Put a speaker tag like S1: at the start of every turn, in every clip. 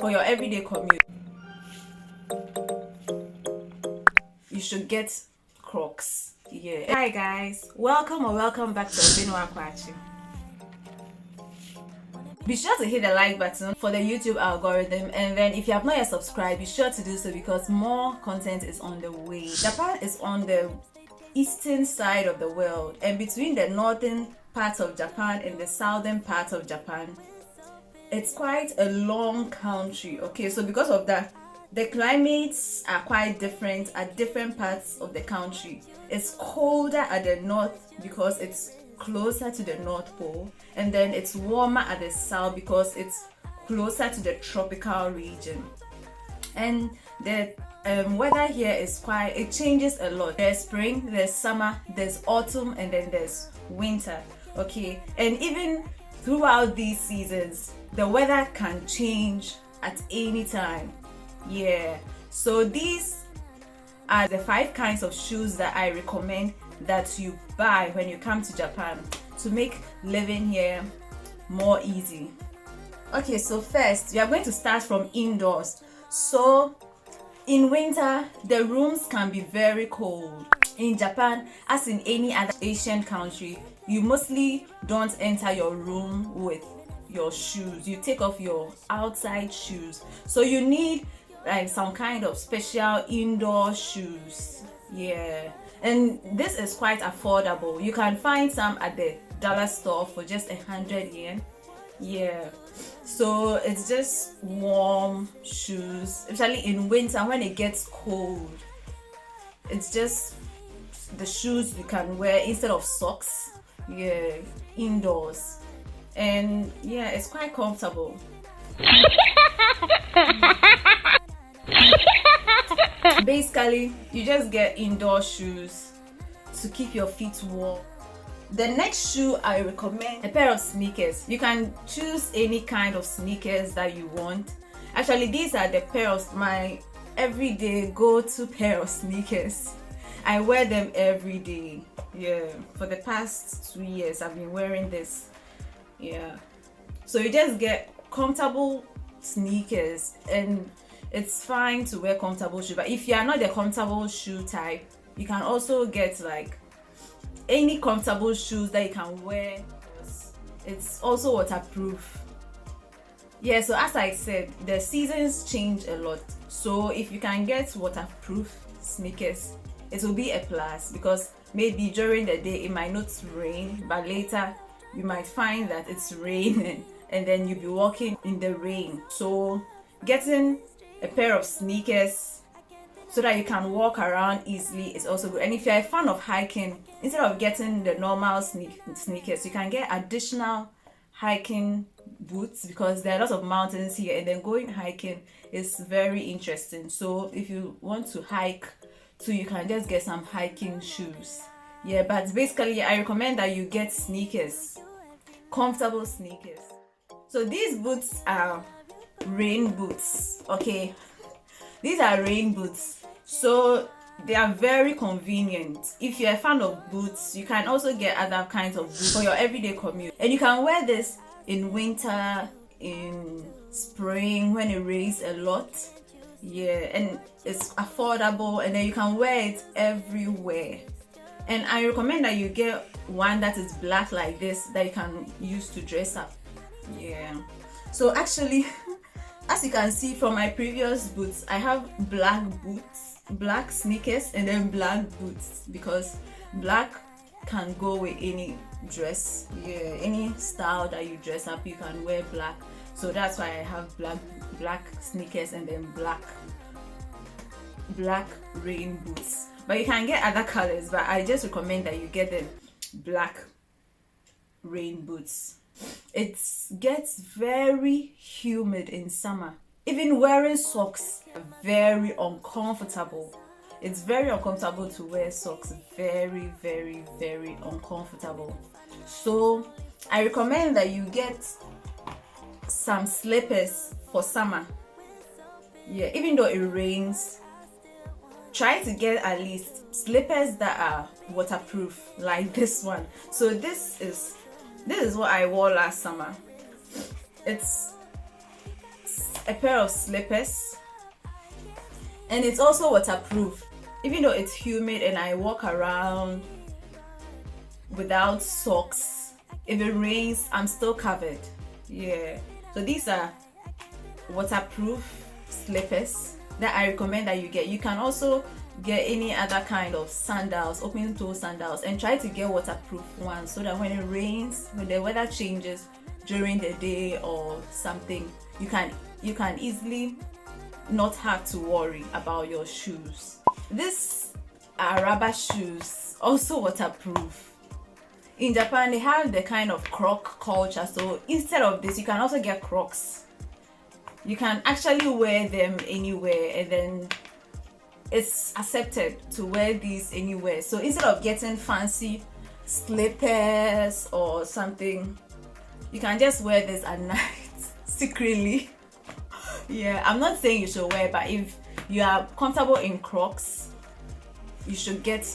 S1: For your everyday commute, you should get Crocs. Yeah. Hi guys, welcome back to Obenewaa Quache. Be sure to hit the like button for the YouTube algorithm, and then if you have not yet subscribed, be sure to do so because more content is on the way. Japan is on the eastern side of the world, and between the northern part of Japan and the southern part of Japan, it's quite a long country. Okay, so because of that, the climates are quite different at different parts of the country. It's colder at the north because it's closer to the North Pole, and then it's warmer at the south because it's closer to the tropical region. And the weather here is it changes a lot. There's spring, there's summer, there's autumn, and then there's winter. Okay, and even throughout these seasons, the weather can change at any time. Yeah, so these are the 5 kinds of shoes that I recommend that you buy when you come to Japan to make living here more easy. Okay, so first we are going to start from indoors. So in winter, the rooms can be very cold. In Japan, as in any other Asian country, you mostly don't enter your room with your shoes. You take off your outside shoes. So you need like some kind of special indoor shoes. Yeah, and this is quite affordable. You can find some at the dollar store for just 100 yen. Yeah, so it's just warm shoes, especially in winter when it gets cold. It's just the shoes you can wear instead of socks. Yeah, indoors, and yeah, it's quite comfortable. Basically, you just get indoor shoes to keep your feet warm. The next shoe I recommend, a pair of sneakers. You can choose any kind of sneakers that you want. Actually, these are the pair of my everyday go-to pair of sneakers. I wear them every day. Yeah, for the past 2 years I've been wearing this. Yeah, so you just get comfortable sneakers, and it's fine to wear comfortable shoes. But if you are not the comfortable shoe type, you can also get like any comfortable shoes that you can wear. It's also waterproof. Yeah, so as I said, the seasons change a lot. So if you can get waterproof sneakers, it will be a plus, because maybe during the day it might not rain, but later you might find that it's raining and then you'll be walking in the rain. So getting a pair of sneakers so that you can walk around easily is also good. And if you're a fan of hiking, instead of getting the normal sneakers, you can get additional hiking boots, because there are lots of mountains here, and then going hiking is very interesting. So if you want to hike too, you can just get some hiking shoes. Yeah, but basically I recommend that you get sneakers, comfortable sneakers. So these boots are rain boots. Okay, these are rain boots, so they are very convenient. If you're a fan of boots, you can also get other kinds of boots for your everyday commute, and you can wear this in winter, in spring when it rains a lot. Yeah, and it's affordable, and then you can wear it everywhere. And I recommend that you get one that is black like this, that you can use to dress up. Yeah, so actually as you can see from my previous boots, I have black boots, black sneakers, and then black boots, because black can go with any dress. Yeah, any style that you dress up, you can wear black. So that's why I have black sneakers and then black rain boots. But you can get other colors, but I just recommend that you get the black rain boots. It gets very humid in summer. Even wearing socks are very uncomfortable. It's very uncomfortable to wear socks. Very, very, very uncomfortable. So I recommend that you get some slippers for summer. Yeah, even though it rains, try to get at least slippers that are waterproof, like this one. So this is what I wore last summer. It's a pair of slippers, and it's also waterproof. Even though it's humid and I walk around without socks, if it rains, I'm still covered. Yeah, so these are waterproof slippers that I recommend that you get. You can also get any other kind of sandals, open toe sandals, and try to get waterproof ones so that when it rains, when the weather changes during the day or something, you can easily not have to worry about your shoes. These are rubber shoes, also waterproof. In Japan, they have the kind of Croc culture, so instead of this, you can also get Crocs. You can actually wear them anywhere, and then it's accepted to wear these anywhere. So instead of getting fancy slippers or something, you can just wear this at night secretly. Yeah, I'm not saying you should wear, but if you are comfortable in Crocs, you should get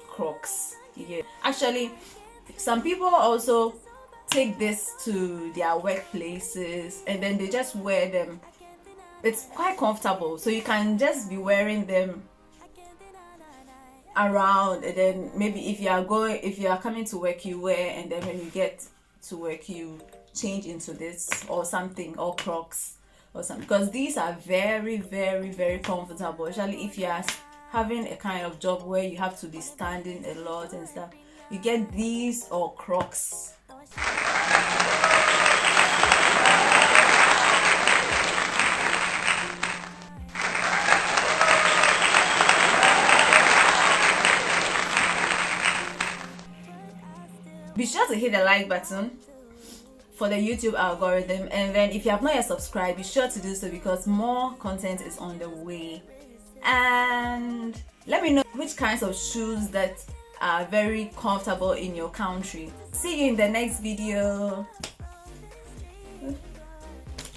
S1: Crocs. Yeah, actually, some people also take this to their workplaces and then they just wear them. It's quite comfortable, so you can just be wearing them around, and then maybe if you are coming to work, you wear, and then when you get to work, you change into this or something, or Crocs or something, because these are very, very, very comfortable, especially if you are having a kind of job where you have to be standing a lot and stuff. You get these or Crocs. Be sure to hit the like button for the YouTube algorithm, and then if you have not yet subscribed, be sure to do so because more content is on the way. And let me know which kinds of shoes that are very comfortable in your country. See you in the next video.